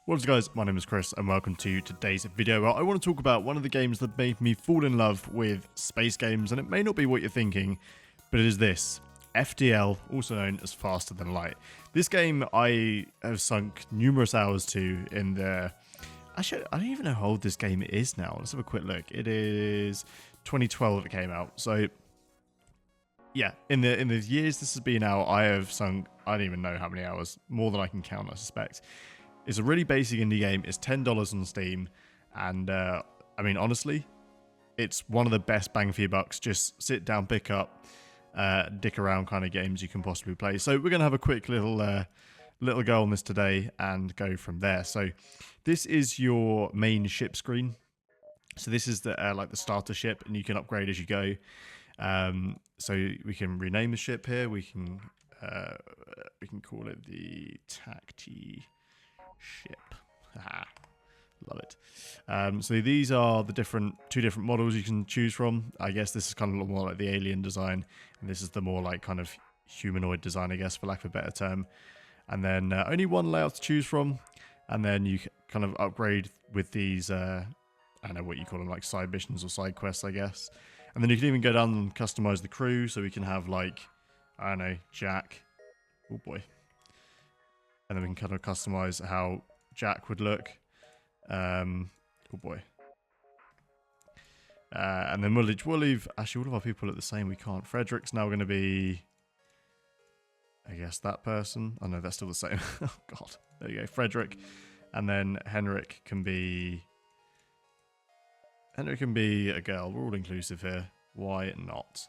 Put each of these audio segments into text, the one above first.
What's up guys, my name is Chris and welcome to today's video where I want to talk about one of the games that made me fall in love with space games, and it may not be what you're thinking, but it is this, FTL, also known as Faster Than Light. This game I have sunk numerous hours to in the... Actually, I don't even know how old this game is now. Let's have a quick look. It is 2012 it came out, so yeah, in the years this has been out, I have sunk, I don't even know how many hours, more than I can count I suspect. It's a really basic indie game. It's $10 on Steam. And, I mean, honestly, it's one of the best bang for your bucks. Just sit down, pick up, dick around kind of games you can possibly play. So we're going to have a quick little go on this today and go from there. So this is your main ship screen. So this is the like the starter ship, and you can upgrade as you go. So we can rename the ship here. We can call it the Tacti ship. Love it. So these are the two different models you can choose from. I guess this is kind of more like the alien design, and this is the more like kind of humanoid design, I guess, for lack of a better term. And then only one layout to choose from, and then you kind of upgrade with these I don't know what you call them, like side missions or side quests, I guess. And then you can even go down and customize the crew, so we can have like, I don't know, Jack. Oh boy. And then we can kind of customize how Jack would look. Oh boy. And then we'll leave, actually all of our people look the same, we can't. Frederick's now going to be, I guess, that person. Oh no, that's still the same. Oh god. There you go, Frederick. And then Henrik can be a girl. We're all inclusive here. Why not?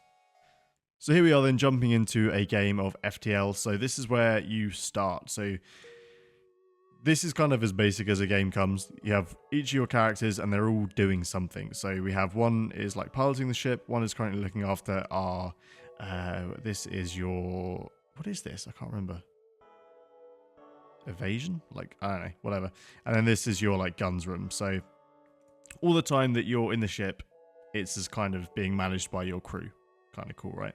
So here we are then jumping into a game of FTL. So this is where you start. So this is kind of as basic as a game comes. You have each of your characters and they're all doing something. So we have one is like piloting the ship. One is currently looking after our, this is your, what is this? I can't remember. Evasion? Like, I don't know, whatever. And then this is your like guns room. So all the time that you're in the ship, it's as kind of being managed by your crew. Kind of cool, right?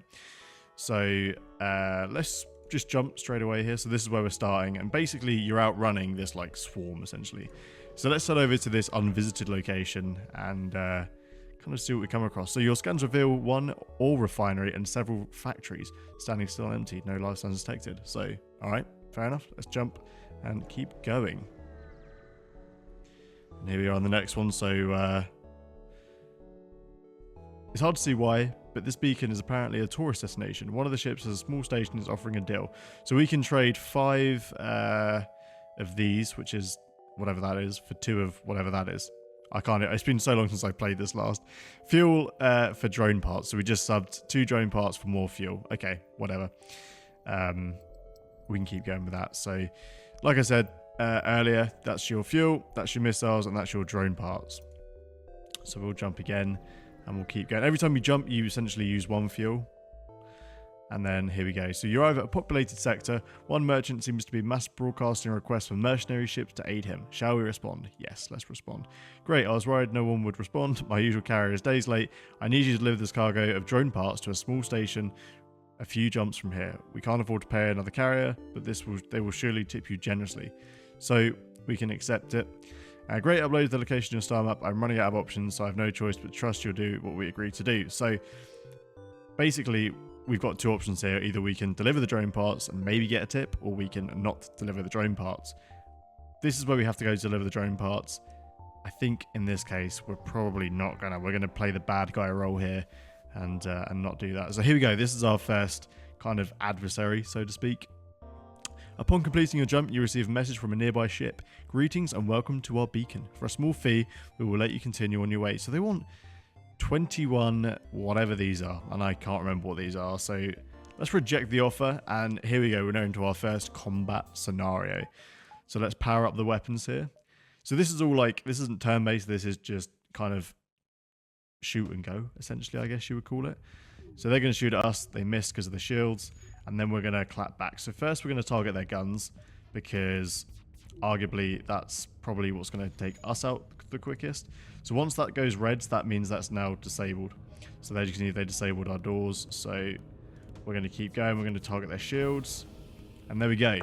So let's just jump straight away here. So this is where we're starting, and basically you're outrunning this like swarm essentially. So let's head over to this unvisited location and kind of see what we come across. So your scans reveal one ore refinery and several factories standing still and empty. No life signs detected. So all right, fair enough. Let's jump and keep going. And here we are on the next one. So it's hard to see why, but this beacon is apparently a tourist destination. One of the ships has a small station is offering a deal. So we can trade 5 of these, which is whatever that is, for 2 of whatever that is. I can't, it's been so long since I played this last. Fuel for drone parts. So we just subbed 2 drone parts for more fuel. Okay, whatever. We can keep going with that. So like I said earlier, that's your fuel, that's your missiles, and that's your drone parts. So we'll jump again. And we'll keep going. Every time you jump, you essentially use 1 fuel. And then here we go. So you arrive at a populated sector. One merchant seems to be mass broadcasting a request for mercenary ships to aid him. Shall we respond? Yes, let's respond. Great, I was worried no one would respond. My usual carrier is days late. I need you to deliver this cargo of drone parts to a small station a few jumps from here. We can't afford to pay another carrier, but they will surely tip you generously. So we can accept it. Great, upload the location to your star map. I'm running out of options, so I have no choice but trust you'll do what we agreed to do. So basically, we've got 2 options here. Either we can deliver the drone parts and maybe get a tip, or we can not deliver the drone parts. This is where we have to go to deliver the drone parts. I think in this case, we're probably not gonna. We're gonna play the bad guy role here and not do that. So here we go. This is our first kind of adversary, so to speak. Upon completing your jump, you receive a message from a nearby ship. Greetings and welcome to our beacon. For a small fee, we will let you continue on your way. So they want 21 whatever these are, and I can't remember what these are. So let's reject the offer, and here we go. We're now into our first combat scenario. So let's power up the weapons here. So this is all like, this isn't turn-based. This is just kind of shoot and go, essentially, I guess you would call it. So they're going to shoot at us. They miss because of the shields. And then we're going to clap back. So first we're going to target their guns, because arguably that's probably what's going to take us out the quickest. So once that goes red, that means that's now disabled. So there you can see they disabled our doors. So we're going to keep going. We're going to target their shields. And there we go.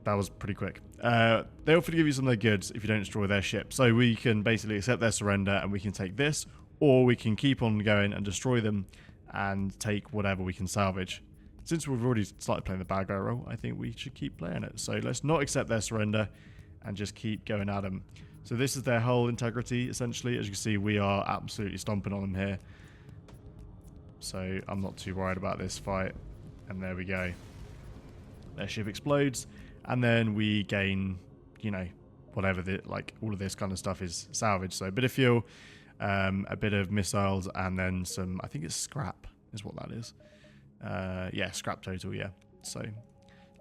That was pretty quick. They offer to give you some of their goods if you don't destroy their ship. So we can basically accept their surrender and we can take this, or we can keep on going and destroy them and take whatever we can salvage. Since we've already started playing the bad guy role, I think we should keep playing it. So let's not accept their surrender and just keep going at them. So this is their hull integrity, essentially. As you can see, we are absolutely stomping on them here. So I'm not too worried about this fight. And there we go. Their ship explodes. And then we gain, you know, whatever, like all of this kind of stuff is salvaged. So a bit of fuel, a bit of missiles, and then some, I think it's scrap is what that is. Yeah, scrap total, yeah. So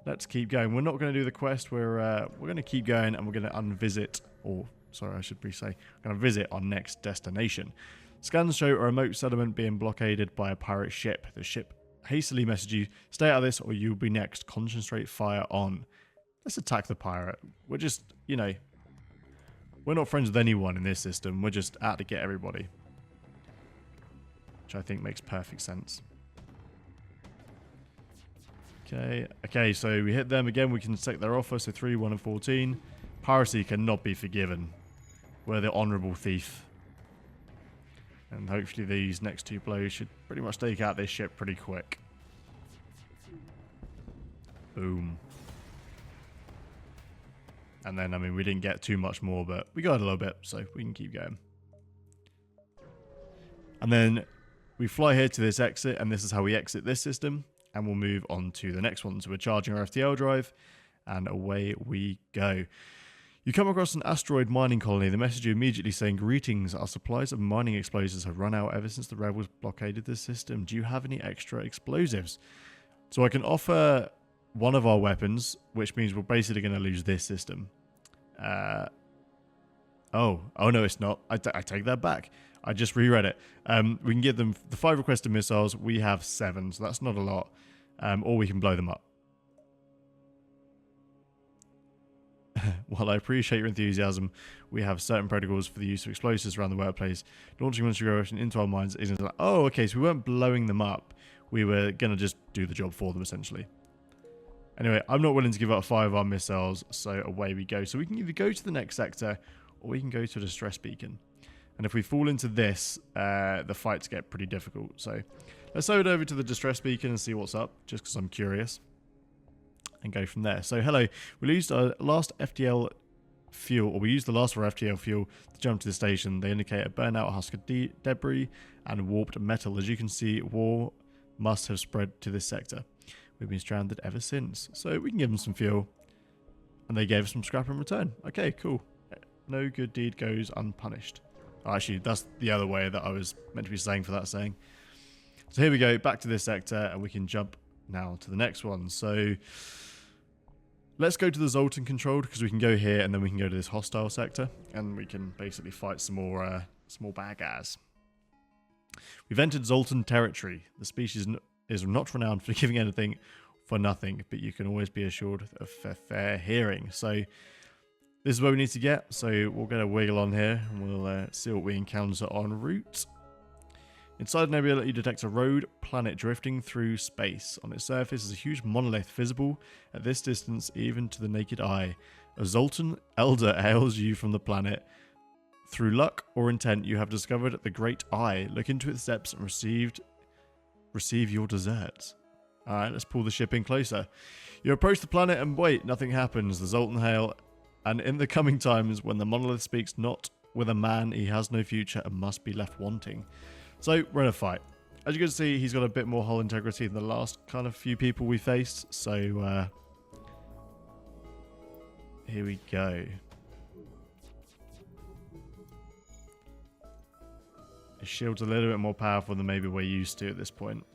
let's keep going. We're not going to do the quest. We're going to keep going, and we're going to unvisit, or sorry, I should say, we're going to visit our next destination. Scans show a remote settlement being blockaded by a pirate ship. The ship hastily messaged you, stay out of this or you'll be next. Concentrate fire on. Let's attack the pirate. We're just, you know, we're not friends with anyone in this system. We're just out to get everybody. Which I think makes perfect sense. Okay, so we hit them again. We can take their offer. So 3, 1, and 14. Piracy cannot be forgiven. We're the honourable thief. And hopefully these next 2 blows should pretty much take out this ship pretty quick. Boom. And then, I mean, we didn't get too much more, but we got a little bit, so we can keep going. And then we fly here to this exit, and this is how we exit this system. And we'll move on to the next one. So we're charging our FTL drive, and away we go. You come across an asteroid mining colony. They message you immediately saying, greetings, our supplies of mining explosives have run out ever since the rebels blockaded the system. Do you have any extra explosives? So I can offer one of our weapons, which means we're basically going to lose this system. Oh no, it's not. I take that back. I just reread it. We can give them the 5 requested missiles. We have 7, so that's not a lot. Or we can blow them up. While I appreciate your enthusiasm, we have certain protocols for the use of explosives around the workplace. Launching monster into our minds isn't like, oh, okay, so we weren't blowing them up. We were going to just do the job for them, essentially. Anyway, I'm not willing to give up 5 of our missiles, so away we go. So we can either go to the next sector, or we can go to a distress beacon. And if we fall into this, the fights get pretty difficult. So let's head over to the distress beacon and see what's up, just because I'm curious. And go from there. So hello, we used our last FTL fuel, or we used the last of our FTL fuel to jump to the station. They indicate a burnout husk of debris and warped metal. As you can see, war must have spread to this sector. We've been stranded ever since. So we can give them some fuel. And they gave us some scrap in return. Okay, cool. No good deed goes unpunished. Oh, actually, that's the other way that I was meant to be saying for that saying. So here we go, back to this sector, and we can jump now to the next one. So let's go to the Zoltan controlled, because we can go here and then we can go to this hostile sector and we can basically fight some more small bad guys. We've entered Zoltan territory. The species is not renowned for giving anything for nothing, but you can always be assured of a fair hearing. So this is where we need to get. So we'll get a wiggle on here and we'll see what we encounter en route. Inside Nebula, you detect a rogue planet drifting through space. On its surface is a huge monolith visible at this distance, even to the naked eye. A Zoltan elder hails you from the planet. Through luck or intent, you have discovered the Great Eye. Look into its depths and receive your desserts. Alright, let's pull the ship in closer. You approach the planet and wait, nothing happens. The Zoltan hail, and in the coming times, when the monolith speaks not with a man, he has no future and must be left wanting. So, we're in a fight. As you can see, he's got a bit more hull integrity than the last kind of few people we faced. So, here we go. His shield's a little bit more powerful than maybe we're used to at this point.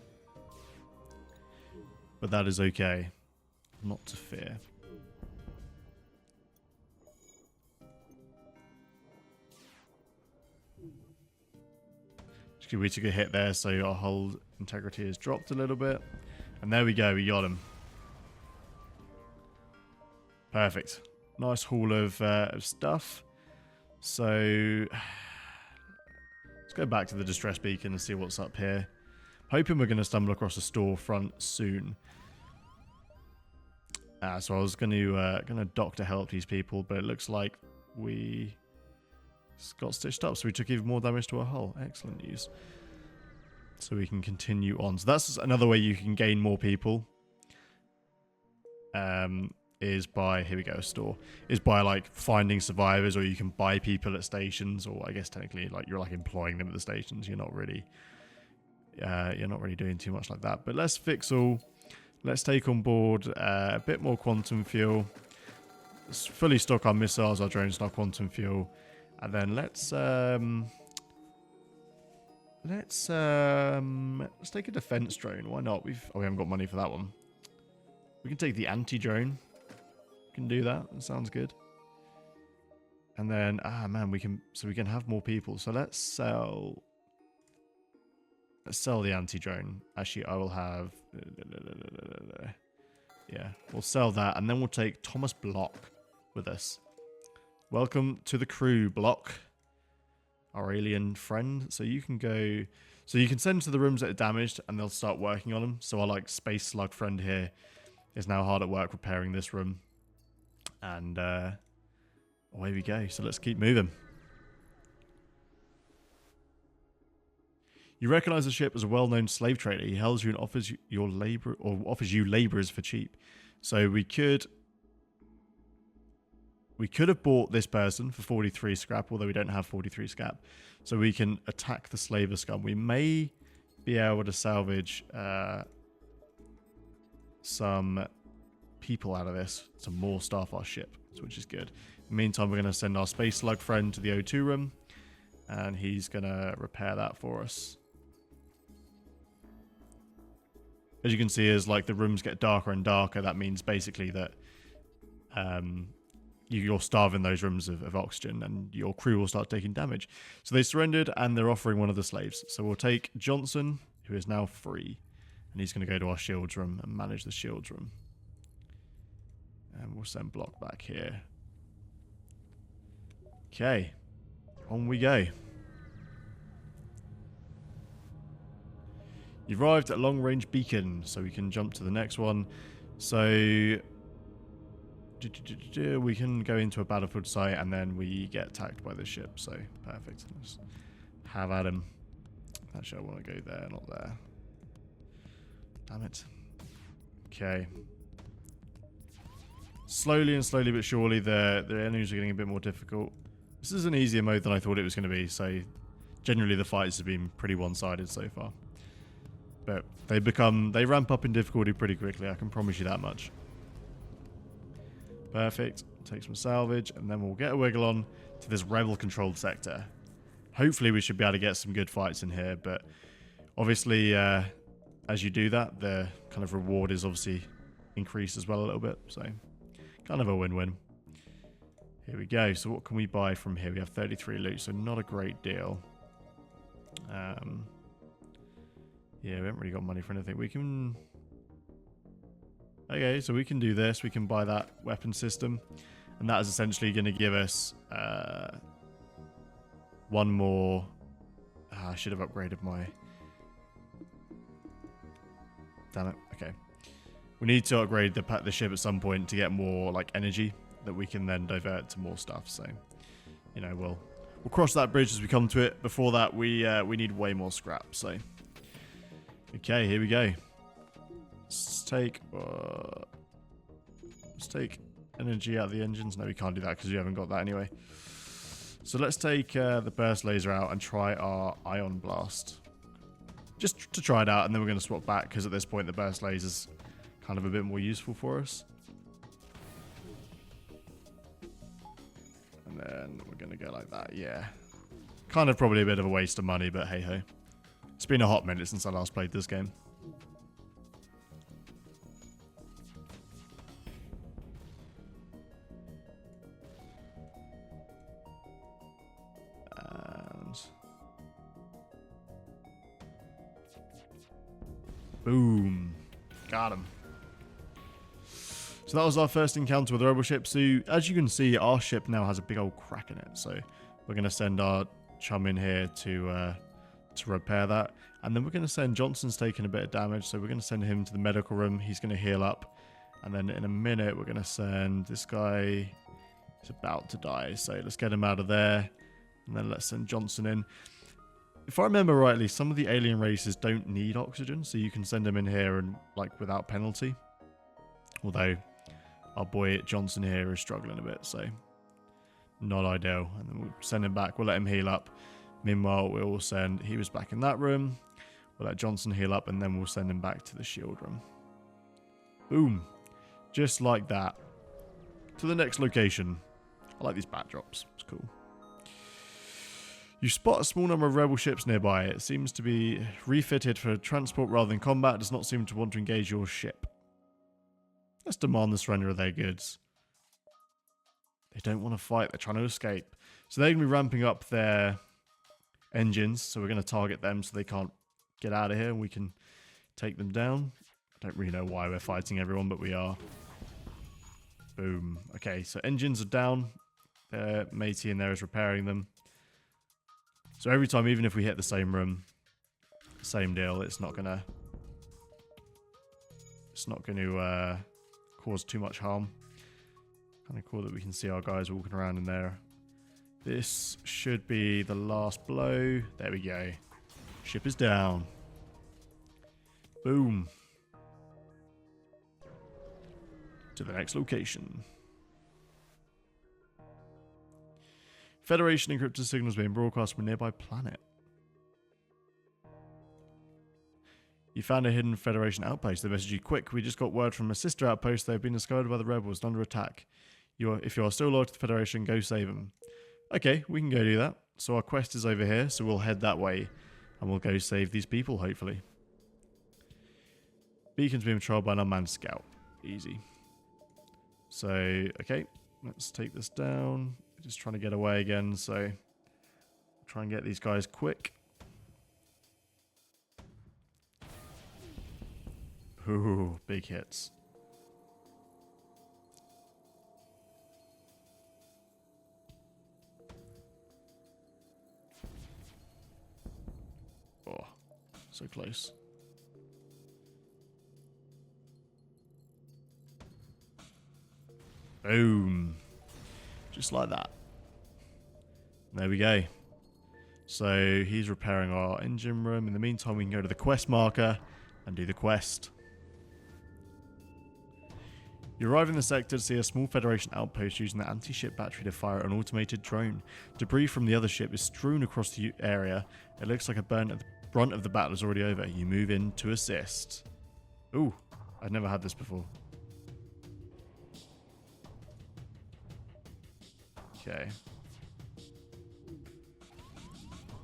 But that is okay. Not to fear. We took a hit there, so our hull integrity has dropped a little bit. And there we go, we got him. Perfect. Nice haul of stuff. So let's go back to the distress beacon and see what's up here. Hoping we're going to stumble across a storefront soon. So I was gonna doctor help these people, but it looks like we got stitched up, so we took even more damage to our hull. Excellent news. So we can continue on. So that's another way you can gain more people. Is by, here we go, store. Is by like finding survivors, or you can buy people at stations, or I guess technically like you're like employing them at the stations. You're not really doing too much like that. But let's fix all. Let's take on board a bit more quantum fuel. Let's fully stock our missiles, our drones, and our quantum fuel. And then let's take a defense drone. Why not? We haven't got money for that one. We can take the anti-drone. We can do that. That sounds good. And then man, we can have more people. So let's sell the anti-drone. Actually, I will have yeah, we'll sell that, and then we'll take Thomas Block with us. Welcome to the crew, Block, our alien friend. So you can go, so you can send to the rooms that are damaged, and they'll start working on them. So our like space slug friend here is now hard at work repairing this room, and away we go. So let's keep moving. You recognize the ship as a well-known slave trader. He hails you and offers you laborers for cheap. So we could have bought this person for 43 scrap, although we don't have 43 scrap. So we can attack the slaver scum. We may be able to salvage some people out of this, some more staff our ship, which is good. In the meantime, we're going to send our space slug friend to the O2 room, and he's going to repair that for us. As you can see, as like the rooms get darker and darker, that means basically that you're starving those rooms of oxygen, and your crew will start taking damage. So they surrendered, and they're offering one of the slaves. So we'll take Johnson, who is now free, and he's going to go to our shields room and manage the shields room. And we'll send Block back here. Okay, on we go. You've arrived at Long Range Beacon, so we can jump to the next one. So we can go into a battlefield site, and then we get attacked by the ship. So perfect. Let's have at him. Actually, I want to go there, not there. Damn it. Okay. Slowly but surely, the enemies are getting a bit more difficult. This is an easier mode than I thought it was going to be. So generally, the fights have been pretty one-sided so far. But they ramp up in difficulty pretty quickly, I can promise you that much. Perfect. Take some salvage, and then we'll get a wiggle on to this rebel-controlled sector. Hopefully we should be able to get some good fights in here, but obviously as you do that, the kind of reward is obviously increased as well a little bit, so kind of a win-win. Here we go. So what can we buy from here? We have 33 loot, so not a great deal. Yeah, we haven't really got money for anything. We can... Okay, so we can do this. We can buy that weapon system. And that is essentially going to give us one more... I should have upgraded my... Damn it. Okay. We need to upgrade the ship at some point to get more like energy that we can then divert to more stuff. So, you know, we'll cross that bridge as we come to it. Before that, we need way more scrap. So... Okay, here we go. Let's take energy out of the engines. No, we can't do that because we haven't got that anyway. So let's take the burst laser out and try our ion blast. Just to try it out, and then we're going to swap back because at this point the burst laser's kind of a bit more useful for us. And then we're going to go like that, yeah. Kind of probably a bit of a waste of money, but hey ho. It's been a hot minute since I last played this game. And... boom. Got him. So that was our first encounter with the rebel ship. So as you can see, our ship now has a big old crack in it. So we're going to send our chum in here to repair that, and then we're going to send Johnson's taking a bit of damage, so we're going to send him to the medical room. He's going to heal up, And then in a minute, we're going to send this guy. He's about to die. So let's get him out of there. And then let's send Johnson in. If I remember rightly, some of the alien races don't need oxygen. So you can send them in here and like without penalty. Although our boy Johnson here is struggling a bit. So not ideal. And then we'll send him back. We'll let him heal up. Meanwhile, we'll send... He was back in that room. We'll let Johnson heal up. And then we'll send him back to the shield room. Boom. Just like that. To the next location. I like these backdrops. It's cool. You spot a small number of rebel ships nearby. It seems to be refitted for transport rather than combat. It does not seem to want to engage your ship. Let's demand the surrender of their goods. They don't want to fight. They're trying to escape. So they're going to be ramping up their engines. So we're going to target them so they can't get out of here and we can take them down. I don't really know why we're fighting everyone, but we are. Boom. Okay, so engines are down. Their matey in there is repairing them. So every time, even if we hit the same room, same deal, it's not gonna cause too much harm. Kind of cool that we can see our guys walking around in there. This should be the last blow. There we go. Ship is down. Boom. To the next location. Federation encrypted signals being broadcast from a nearby planet. You found a hidden Federation outpost. They messaged you, quick, we just got word from a sister outpost. They've been discovered by the rebels and under attack. If you are still loyal to the Federation, go save them. Okay, we can go do that. So our quest is over here, so we'll head that way. And we'll go save these people, hopefully. Beacon's being patrolled by an unmanned scout. Easy. So, okay, let's take this down. Just trying to get away again, so try and get these guys quick. Ooh, big hits. Oh, so close. Boom. Just like that. There we go. So he's repairing our engine room. In the meantime, we can go to the quest marker and do the quest. You arrive in the sector to see a small Federation outpost using the anti-ship battery to fire an automated drone. Debris from the other ship is strewn across the area. It looks like a brunt of the battle is already over. You move in to assist. Ooh, I've never had this before. Okay.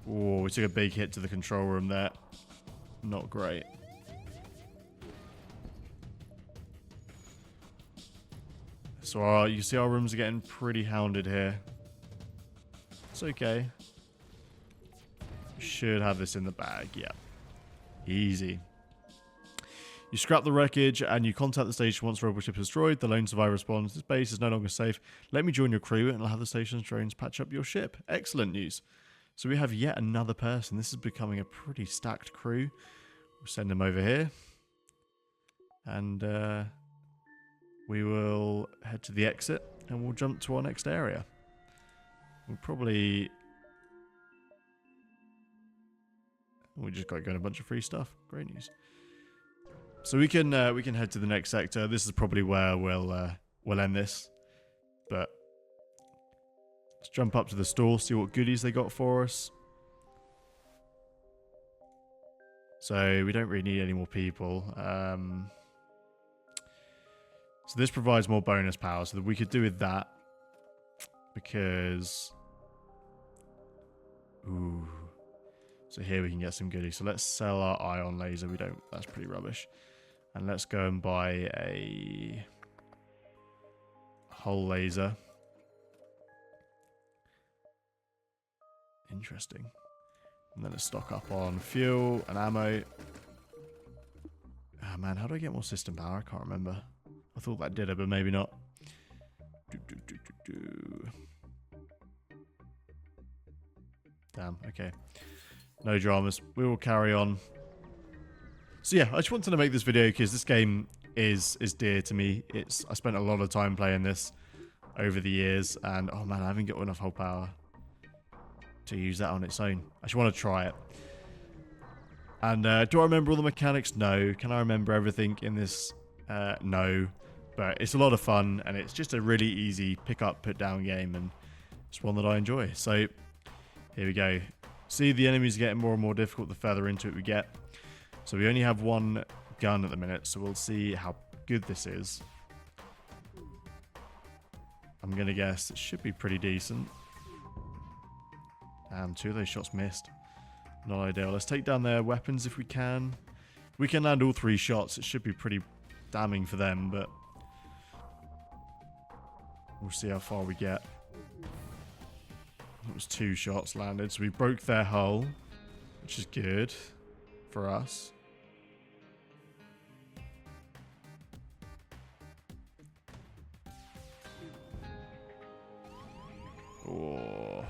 Oh, we took a big hit to the control room there. Not great. So you see our rooms are getting pretty hounded here. It's okay. We should have this in the bag. Yeah. Easy. You scrap the wreckage and you contact the station once the rebel ship is destroyed. The lone survivor responds, this base is no longer safe. Let me join your crew and I'll have the station's drones patch up your ship. Excellent news. So we have yet another person. This is becoming a pretty stacked crew. We'll send them over here. And we will head to the exit and we'll jump to our next area. We'll probably... We just got a bunch of free stuff. Great news. So we can head to the next sector. This is probably where we'll end this. But let's jump up to the store, see what goodies they got for us. So we don't really need any more people. So this provides more bonus power, so that we could do with that. Because... Ooh. So here we can get some goodies. So let's sell our ion laser. We don't... That's pretty rubbish. And let's go and buy a hull laser. Interesting. And then let's stock up on fuel and ammo. Ah, man, how do I get more system power? I can't remember. I thought that did it, but maybe not. Damn, okay. No dramas. We will carry on. So yeah, I just wanted to make this video because this game is dear to me. I spent a lot of time playing this over the years, and oh man, I haven't got enough whole power to use that on its own. I just want to try it. And do I remember all the mechanics? No. Can I remember everything in this? No. But it's a lot of fun, and it's just a really easy pick up, put down game, and it's one that I enjoy. So here we go. See, the enemies are getting more and more difficult the further into it we get. So we only have one gun at the minute, so we'll see how good this is. I'm going to guess it should be pretty decent. And 2 of those shots missed. Not ideal. Let's take down their weapons if we can. If we can land all 3 shots, it should be pretty damning for them, but we'll see how far we get. It was 2 shots landed, so we broke their hull, which is good for us. Oh.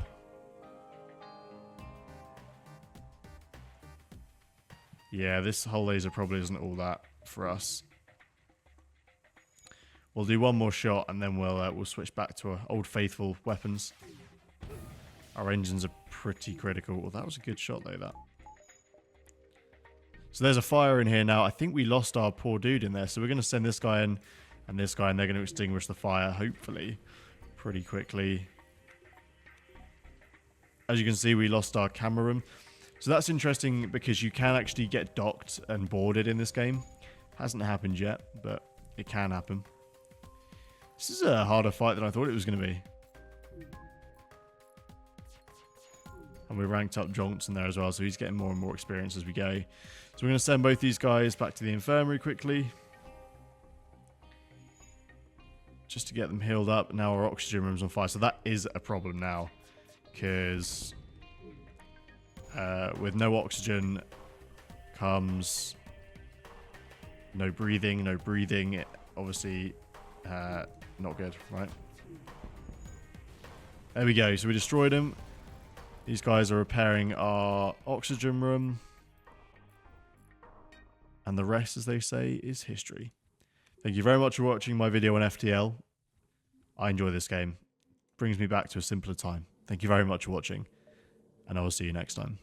Yeah, this hull laser probably isn't all that for us. We'll do one more shot and then we'll switch back to our old faithful weapons. Our engines are pretty critical. Well, that was a good shot though, that. So there's a fire in here now. I think we lost our poor dude in there. So we're going to send this guy in and this guy, and they're going to extinguish the fire, hopefully, pretty quickly. As you can see, we lost our camera room. So that's interesting because you can actually get docked and boarded in this game. Hasn't happened yet, but it can happen. This is a harder fight than I thought it was going to be. And we ranked up Johnson there as well, so he's getting more and more experience as we go. So we're going to send both these guys back to the infirmary quickly. Just to get them healed up. Now our oxygen room's on fire, so that is a problem now. Because with no oxygen comes no breathing. No breathing, obviously not good, right? There we go. So we destroyed them. These guys are repairing our oxygen room. And the rest, as they say, is history. Thank you very much for watching my video on FTL. I enjoy this game. Brings me back to a simpler time. Thank you very much for watching. And I will see you next time.